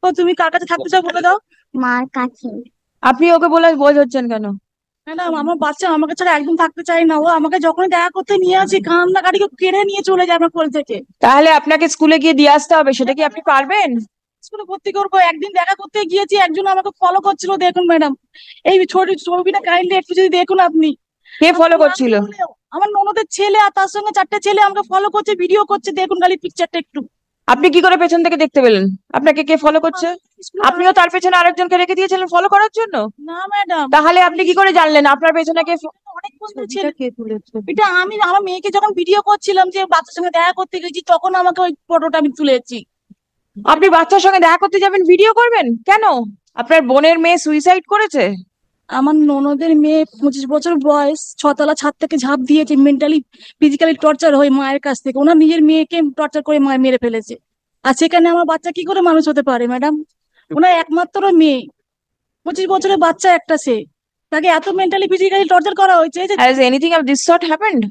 ও তুমি কার কাছে থাকতে চাও বলে দাও। মার কাছে। আপনি ওকে বলে বোঝাচ্ছেন কেন? ম্যাডাম আমার বাচ্চা আমাকে ছাড়া একদম থাকতে চাই না, ও আমাকে যখনই দেখা করতে নিয়ে আসি কান্নাকাটি কেড়ে নিয়ে চলে যায় আমার কোল থেকে। তাহলে আপনাকে স্কুলে গিয়ে দিয়ে আসতে হবে, সেটা কি আপনি পারবেন? স্কুলে ভর্তি করবো, একদিন দেখা করতে গিয়েছি একজন আমাকে ফলো করছিল, দেখুন ম্যাডাম এই ছোট ছবিটা কাইন্ডলি একটু যদি দেখুন আপনি। কে আমার ফলো নাম করছিল? বলেও আমার ননদের ছেলে আর তার সঙ্গে 4টে ছেলে আমাকে ফলো করছে, ভিডিও করছে, দেখুন খালি পিকচারটা একটু। আপনি কি করে পেছন থেকে দেখতে পেলেন আপনাকে কে ফলো করছে? স্কুলে আপনিও তার পেছনে আরেকজনকে রেখে দিয়েছিলেন ফলো করার জন্য? না ম্যাডাম, তাহলে আপনি কি করে জানলেন আপনার পেছনে কে অনেক বন্ধু ছেলে। এটা আমি আমার মেয়েকে যখন ভিডিও করছিলাম যে বাচ্চার সঙ্গে দেখা করতে গেছি, তখন আমাকে ওই ফটোটা আমি তুলেছি। আপনি বাচ্চার সঙ্গে দেখা করতে যাবেন, ভিডিও করবেন কেন? আপনার বোনের মেয়ে সুইসাইড করেছে? আমার ননদের মেয়ে 25 বছর বয়স, 6তলা ছাদ থেকে ঝাঁপ দিয়েছে, মেন্টালি ফিজিক্যালি টর্চার হয়ে মায়ের কাছ থেকে, ওনার নিজের মেয়েকে টর্চার করে মায়ের মেরে ফেলেছে। আর সেখানে আমার বাচ্চা কি করে মানুষ হতে পারে ম্যাডাম? ওনার একমাত্র মেয়ে, 25 বছরের বাচ্চা একটা, সে তাকে এত মেন্টালি ফিজিক্যালি টর্চার করা হয়েছে যে। Has anything of this sort happened?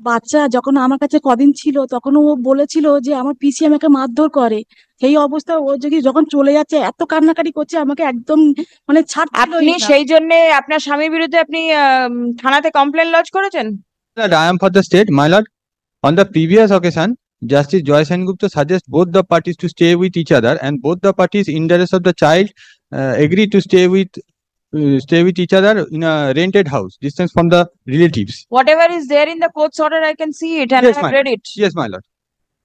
বাচ্চা যখন আমার কাছে কদিন ছিল তখন ও বলেছিল যে আমার পিসি আমাকে মারধর করে। সেই অবস্থা ও যদি যখন চলে যাচ্ছে এত কান্নাকাটি করছে, আমাকে একদম মানে ছাড়ছিলই আপনি না। সেই জন্য আপনার স্বামীর বিরুদ্ধে আপনি থানাতে কমপ্লেন লজ করেছেন? That I am for the state, my lord. On the previous occasion, Justice Joy Sengupta suggests both the parties to stay with each other, and both the parties, in interest of the child, agree to stay with each other in a rented house, distance from the relatives. Whatever is there in the court's order, I can see it and I Yes, have ma'am. read it. Yes, my lord.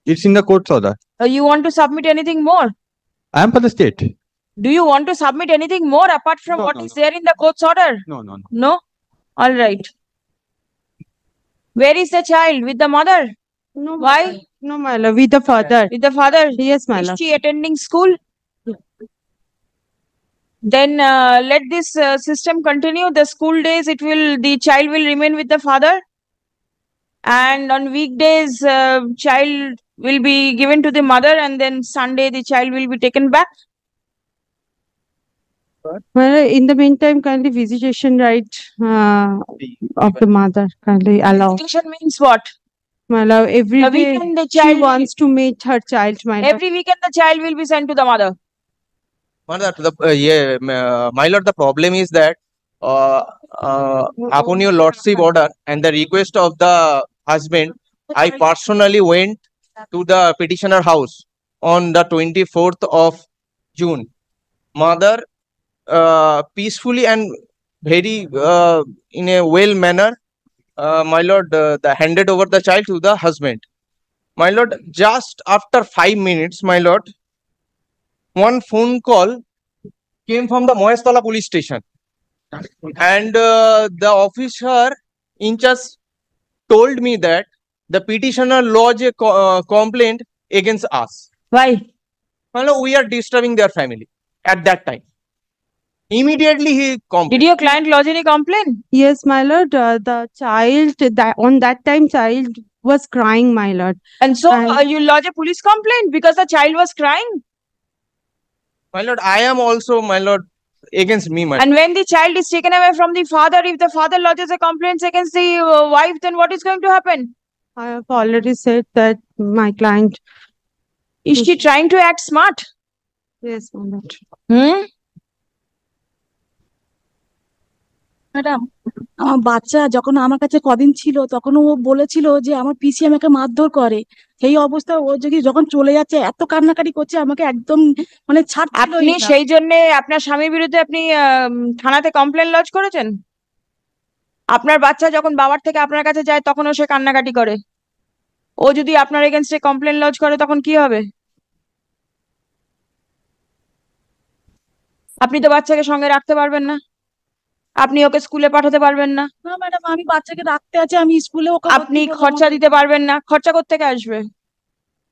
It's in the court's order. You want to submit anything more? I am for the state. Do you want to submit anything more apart from No, what no, is no. there in the court's order? No, no, no. No? All right. Where is the child? With the mother? No, Why? no, my lord, with the father. With the father? Yes, my Is lord. she attending school? Then let this system continue. The school days, the child will remain with the father. And on weekdays, child will be given to the mother, and then Sunday the child will be taken back. Well, in the meantime, kindly visitation right of the mother kindly allow. Visitation means what? My love, every The day weekend the she child wants to meet her child, my love. every weekend the child will be sent to the mother. My lord, my lord, the problem is that upon your lordship order and the request of the husband, I personally went to the petitioner house on the 24th of June. Mother peacefully and very in a well manner, my lord, the handed over the child to the husband. My lord, just after 5 minutes, my lord, one phone call came from the Moestala police station, and the officer in charge told me that the petitioner lodged a complaint against us. Why? My lord, we are disturbing their family at that time. Immediately he Did complained. your client lodge any complaint? Yes, my lord, the child that on that time child was crying, my lord. And so And- you lodge a police complaint because the child was crying. My lord, I am also, my lord, against me, my lord. And when the child is taken away from the father, if the father lodges a complaint against the wife, then what is going to happen? I have already said that my client. Is she trying to act smart? Yes, my lord. Hmm? Madam আমার বাচ্চা যখন আমার কাছে কদিন ছিল তখন ও বলেছিল যে আমার পিসি আমাকে মারধর করে। সেই অবস্থা ও যদি যখন চলে যাচ্ছে এত কান্নাকাটি করছে, আমাকে একদম মানে ছাড়ছিলই আপনি না। সেই জন্য আপনার স্বামীর বিরুদ্ধে আপনি থানাতে কমপ্লেন লজ করেছেন? আপনার বাচ্চা যখন বাবার থেকে আপনার কাছে যায় তখনও সে কান্নাকাটি করে। ও যদি আপনার এগেনস্টে কমপ্লেন লজ করে তখন কি হবে? আপনি তো বাচ্চাকে সঙ্গে রাখতে পারবেন না, আপনি ওকে স্কুলে পাঠাতে পারবেন না, না ম্যাডাম, আমি বাচ্চাকে রাখতে আছে, আমি স্কুলে ওকে আপনি খরচা দিতে পারবেন না। খরচা কোত্থেকে আসবে?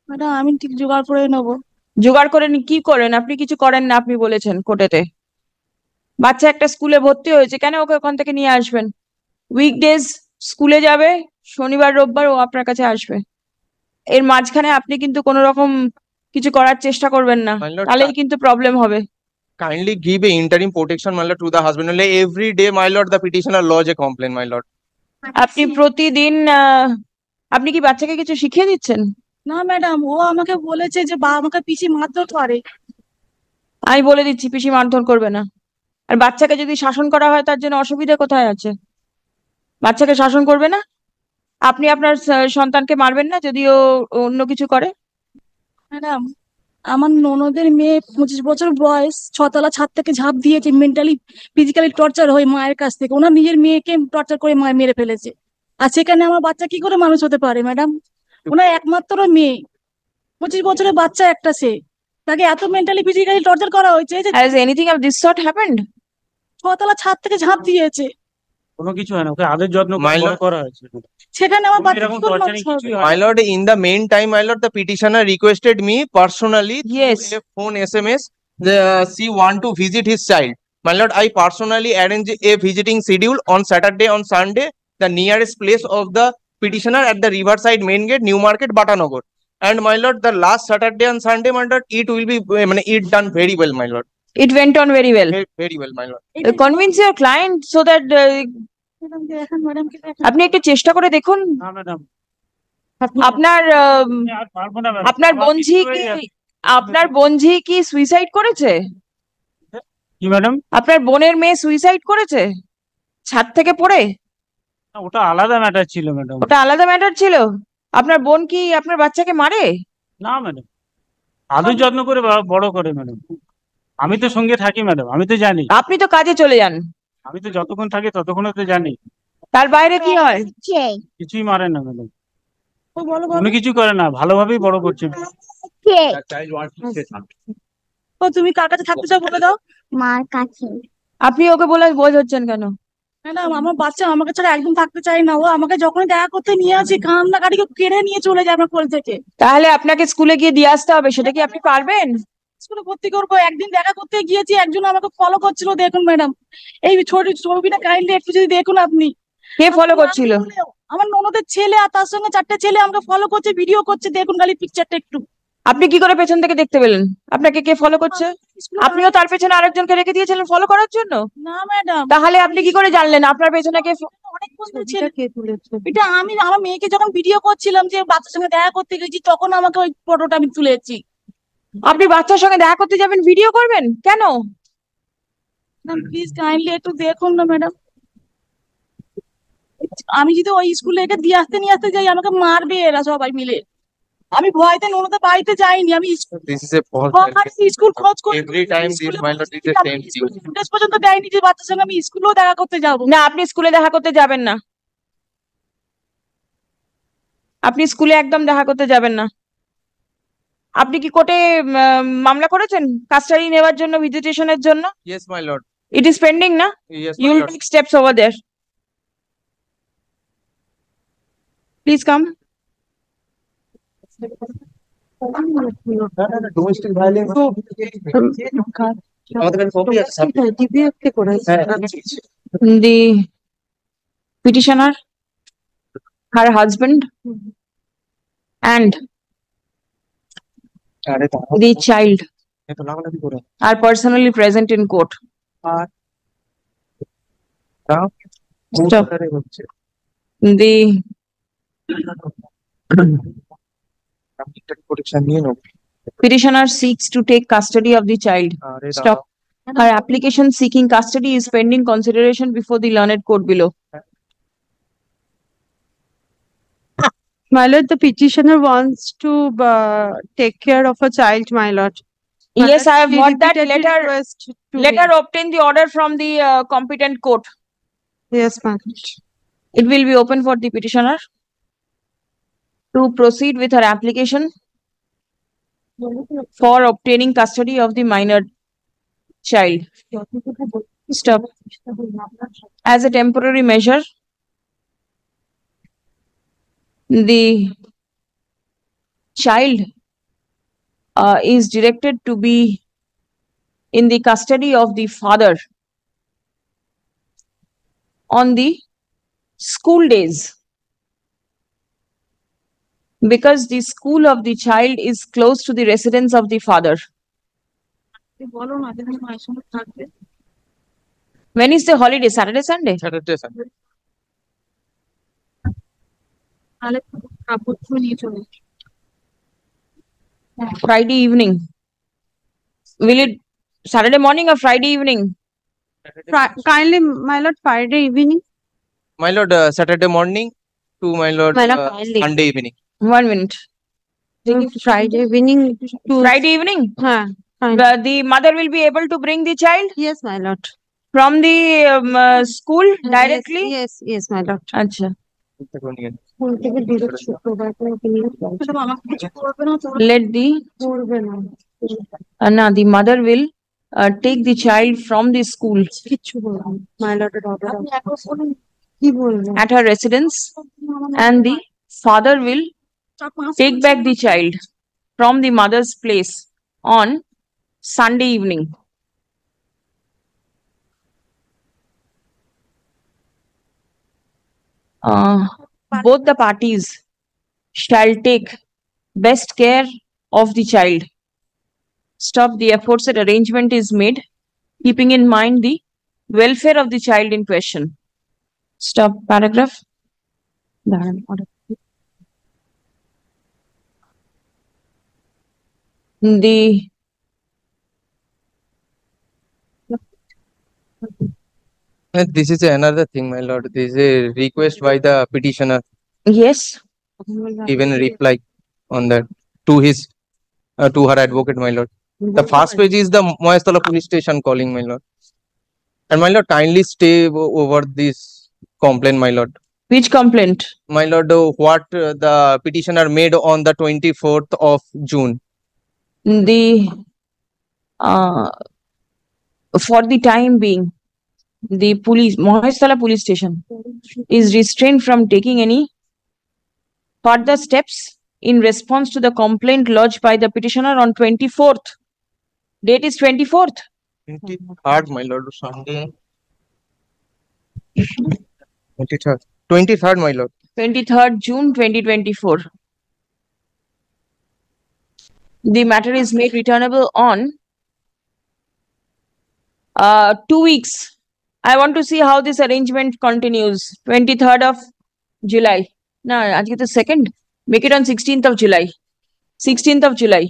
ম্যাডাম আমি ঠিক জোগাড় করে নেবো। জোগাড় করে কি করেন? আপনি কিছু করেন না, আপনি বলেছেন কোর্টেতে। বাচ্চা একটা স্কুলে ভর্তি হয়েছে, কেন ওকে ওখান থেকে নিয়ে আসবেন? উইকডেজ স্কুলে যাবে, শনিবার রোববার ও আপনার কাছে আসবে। এর মাঝখানে আপনি কিন্তু কোনো রকম কিছু করার চেষ্টা করবেন না, My lord, তাহলেই কিন্তু প্রবলেম হবে। kindly give a interim protection, my lord, to the husband. Only every day, my lord, the petitioner lodge a complaint, my lord. আপনি প্রতিদিন আপনি কি বাচ্চাকে কিছু শিখিয়ে দিচ্ছেন? না ম্যাডাম, ও আমাকে বলেছে যে আমাকে পিসি মারধর করে। আমি বলে দিচ্ছি পিসি মারধর করবে না। আর বাচ্চাকে যদি শাসন করা হয় তার জন্য অসুবিধা কোথায় আছে? বাচ্চাকে শাসন করবে না? আপনি আপনার সন্তানকে মারবেন না যদি ও অন্য কিছু করে? ম্যাডাম, আমার ননদের মেয়ে 25 বছর বয়স, 6তলা ছাদ থেকে ঝাঁপ দিয়েছে, মেন্টালি ফিজিক্যালি টর্চার হয়ে মায়ের কাছ থেকে। ওনার নিজের মেয়েকে টর্চার করে মায়ের মেরে ফেলেছে। আর সেখানে আমার বাচ্চা কি করে মানুষ হতে পারে ম্যাডাম? ওনার একমাত্র মেয়ে, 25 বছরের বাচ্চা একটা, সে তাকে এত মেন্টালি ফিজিক্যালি টর্চার করা হয়েছে যে Has anything of this sort happened? 6তলা ছাদ থেকে ঝাঁপ দিয়েছে। কোনো কিছু হয় না, ওকে আদর যত্ন করে My বড় lord, করা হয়েছে। সেখানে আমার বাচ্চা এরকম কি করে torturing মানুষ হবে? কিছুই হয় my না। lord, in the meantime, my lord, the petitioner requested me personally Yes. through a phone SMS. She want to visit his child. My lord, I personally arrange a visiting schedule on Saturday, on Sunday, the nearest place of the petitioner at the Riverside Main Gate, New Market, Batanagar. And my lord, the last Saturday and Sunday, my lord, it will be, it done very well, my lord. It went on very well. Very well, my lord. Convince your client so that madam দেখেন, madam কি দেখেন? আপনি একটু চেষ্টা করে দেখুন। না madam, আপনার আর পারবো না ম্যাডাম। আপনার আমার বোনঝি কিছু হয়ে কি যাচ্ছে। আপনার বোনঝি কি সুইসাইড করেছে? কি ম্যাডাম? আপনার বোনের মেয়ে সুইসাইড করেছে ছাদ থেকে পড়ে? না, ওটা আলাদা ম্যাটার ছিল ম্যাডাম। ওটা আলাদা ম্যাটার ছিল। আপনার বোন কি আপনার বাচ্চাকে মারে? না ম্যাডাম, আদর যত্ন করে বড় করে ম্যাডাম। আমি তো সঙ্গে থাকি ম্যাডাম, আমি তো জানি। আপনি তো কাজে চলে যান, আমি তো যতক্ষণ থাকি ততক্ষণ তো জানি। তার বাইরে কি হয়? কিছুই মারে না ম্যাডাম, ও বলো কোনো কিছু করে না, ভালোভাবেই বড় করছে। ও, তুমি কার কাছে থাকতে চাও বলে দাও। মার কাছে। আপনি ওকে বলে বোঝাচ্ছেন কেন? ম্যাডাম, আমার বাচ্চা আমাকে ছাড়া একদম থাকতে চায় না। ও আমাকে যখনই দেখা করতে নিয়ে আসি, কান্নাকাটিকে কেড়ে নিয়ে চলে যায় আমার কোল থেকে। তাহলে আপনাকে স্কুলে গিয়ে দিয়ে আসতে হবে, সেটা কি আপনি পারবেন? স্কুলে ভর্তি করবো। একদিন দেখা করতে গিয়েছি, একজন আমাকে ফলো করছিল, দেখুন ম্যাডাম। এই ছবিটা কাইন্ডলি একটু যদি দেখুন আপনি। কে ফলো করছিল? আমার ননদের ছেলে, আর তার সঙ্গে 4টে ছেলে আমাকে ফলো করছে, ভিডিও করছে। দেখুন খালি পিকচারটা একটু। আপনি কি করে পেছন থেকে দেখতে পেলেন আপনাকে কে ফলো করছে? আপনিও তার পেছনে আরেকজনকে রেখে দিয়েছিলেন ফলো করার জন্য? না ম্যাডাম, তাহলে আপনি কি করে জানলেন আপনার পেছনে কে অনেক বন্ধু ছিল। এটা আমি আমার মেয়েকে যখন ভিডিও করছিলাম যে বাচ্চার সঙ্গে দেখা করতে গেছি, তখন আমাকে ওই ফটোটা আমি তুলেছি। আপনি বাচ্চার সঙ্গে দেখা করতে যাবেন, ভিডিও করবেন কেন? প্লিজ কাইন্ডলি একটু দেখুন না ম্যাডাম। আমি যদি ওই স্কুলে একে দিয়ে আসতে নিয়ে আসতে যাই, আমাকে মারবে এরা সবাই মিলে। আমি ভয়তে ননদের বাড়িতে যাইনি। আমি This is a false school খোঁজ করি। every time this my lord is the same thing. Footage পর্যন্ত দেয়নি যে বাচ্চার সঙ্গে আমি স্কুলেও দেখা করতে যাবো। না, আপনি স্কুলে দেখা করতে যাবেন না। আপনি স্কুলে একদম দেখা করতে যাবেন না। আপনি কি কোর্টে মামলা করেছেন কাস্টাডি নেওয়ার জন্য, ভিজিটেশনের জন্য? Yes, my lord. It is pending না? Yes, You my will lord. take steps over there. Please come. Domestic violence. আমাদের কাছে কপি আছে sir. The petitioner, her husband, and আরে the child এত লাগালাগি করে। are personally present in court. Stop. হচ্ছে। The আমি একটা প্রোটেকশন নিয়ে নেব। petitioner seeks to take custody of the child. আরে Stop. Her application seeking custody is pending consideration before the learned court below. My lord, the petitioner wants to take care of a child, my lord. My Yes, lord, I have she got that repeatedly letter. request to Letter obtain the order from the competent court. me. Yes, my lord. It will be open for the petitioner to proceed with her application for obtaining custody of the minor child. Stop. As a temporary measure, the child is directed to be in the custody of the father on the school days, because the school of the child is close to the residence of the father. বলো না, যেখানে মায়ের সঙ্গে থাকবে। When is the holiday? Saturday, Sunday? Saturday, sir. তাহলে কাপড় ধুয়ে নিয়ে চলে Friday evening. Will it Saturday morning or Friday evening? Kindly, my lord, Friday evening. My lord, Saturday morning to my lord, My lord, kindly. Sunday evening. 1 minute. Friday evening to. Friday evening? Fine. The mother will be able to bring the child Yes, my lord. from the school directly? Yes, my lord. Acha. Madam আমাকে কিছু করবে না তো? Let the the mother will take the child from the school কিচ্ছু বলবো না। My lord, আপনি একবার বলুন। কি বলবো? at her residence, and the father will take back the child from the mother's place on Sunday evening. Both the parties shall take best care of the child. Stop. The aforesaid arrangement is made, keeping in mind the welfare of the child in question. Stop. Paragraph. The And this is another thing, my lord. This is a request by the petitioner, yes. even reply on that to his to her advocate, my lord. The first page is the Moyastala police station calling, my lord. And my lord, kindly stay over this complaint, my lord. Which complaint? My lord, what the petitioner made on the 24th of June. The for the time being, the police, Mohestala police station, is restrained from taking any further steps in response to the complaint lodged by the petitioner on 24th. Date is 24th. 23rd, my lord, Sunday. 23rd. 23rd, my lord. 23rd June 2024. The matter is made returnable on 2 weeks. I want to see how this arrangement continues. 23rd of July. No, আজকে তো 2nd. Make it on 16th of July. 16th of July.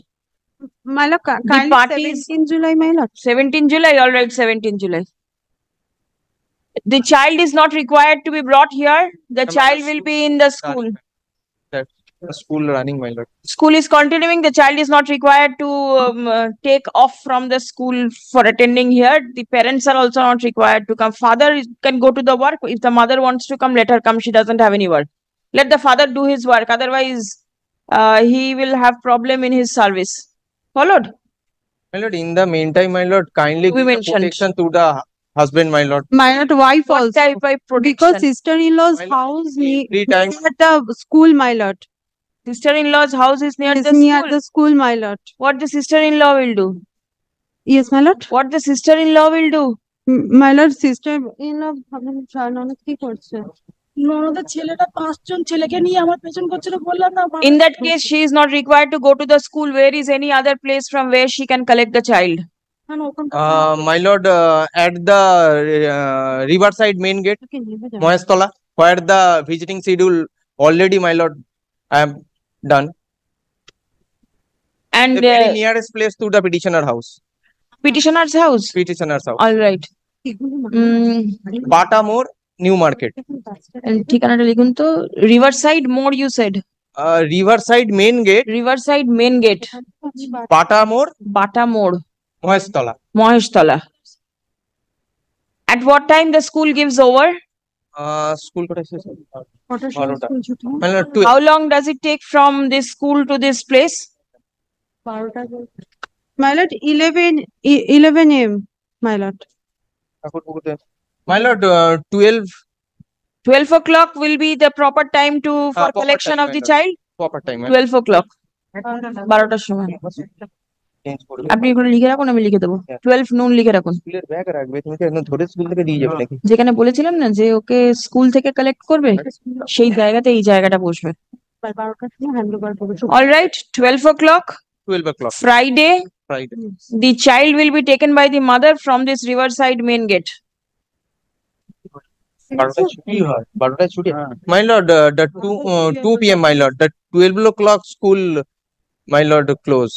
My lord, kindly parties- 17 July, my lord. 17 July, all right, 17 July. The child is not required to be brought here. The Ma'am, child the will school- be in the school. The school running, my lord. School is continuing. The child is not required to take off from the school for attending here. The parents are also not required to come. Father can go to the work. If the mother wants to come, let her come. She doesn't have any work. Let the father do his work. Otherwise, he will have problem in his service. Followed? My lord, in the meantime, my lord, kindly We give the mentioned. protection to the husband, my lord. My lord, wife What also. type of Because protection? sister-in-law's My lord, house every time- near the school, my lord. Sister-in-law's house is near Is the near school. the school, my lord. What the sister-in-law will do? Yes, my lord. What the sister-in-law will do? My lord, sister-in-law ননদ কি করছে? ননদের ছেলেটা 5 জন ছেলেকে নিয়ে আমার পেছন করছিল বললাম না। In that case, she is not required to go to the school. Where is any other place from where she can collect the child? My lord, at the Riverside main gate, Moyastola, where the visiting schedule already, my lord, I am done. And The very nearest place to the petitioner house. petitioner's house. Petitioner's house. All right. Bata More, New Market. ঠিকানাটা লিখুন তো। Riverside More, you said. Riverside main gate, Riverside main gate. Bata More, Bata More, Moyastola. Mohestala. At what time the school gives over? School কোথায় শেষ হবে? কটার সময় 12টা। School ছুটি হয়? My lord, How long does it take from this school to this place? 12টা My lord, 11 a.m. My lord. My lord, 12 12 o'clock will be the proper time to for proper collection time, of my the lord. child. proper time. 12 o'clock. 12টার সময়। Change করবে। আপনি এগুলো লিখে রাখুন, আমি লিখে দেবো। 12 noon লিখে রাখুন। স্কুলের ব্যাগ রাখবে, তুমি কি একদম ধরে স্কুল থেকে দিয়ে যাবে নাকি? যেখানে বলেছিলাম না যে ওকে স্কুল থেকে কালেক্ট করবে, সেই জায়গাতে এই জায়গাটা বসবে। 12টার সময় হ্যান্ড ওভার করবে। All right, 12 o'clock, 12 o'clock, Friday, Friday. the child will be taken by the mother from this Riverside main gate. 12টায় ছুটি হয়, 12টায় ছুটি হয়। My lord, the 2 p.m. my lord, the 12 o'clock school, my lord, close.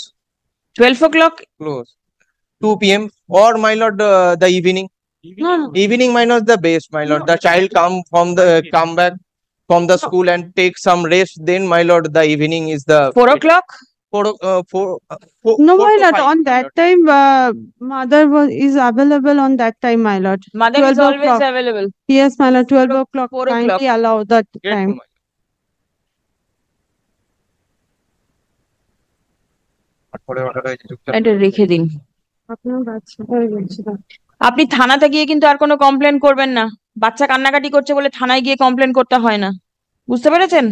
12 o'clock, 2 p.m. or my lord the evening. No, no. Evening, my lord, the best, my lord. The child come back from the school and take some rest. Then, my lord, the evening is the 4 o'clock? No, four my to lord, five, on my that lord. time, mother is available on that time, my lord. Mother is 12 always o'clock. available. Yes, my lord, 12 o'clock. 4 o'clock. Kindly allow that Grateful, time. my lord. এটা রেখে দিন। আপনার বাচ্চা হয়ে গেছে না। আপনি থানাতে গিয়ে কিন্তু আর কোনো কমপ্লেন করবেন না। বাচ্চা কান্নাকাটি করছে বলে থানায় গিয়ে কমপ্লেন করতে হয় না, বুঝতে পেরেছেন?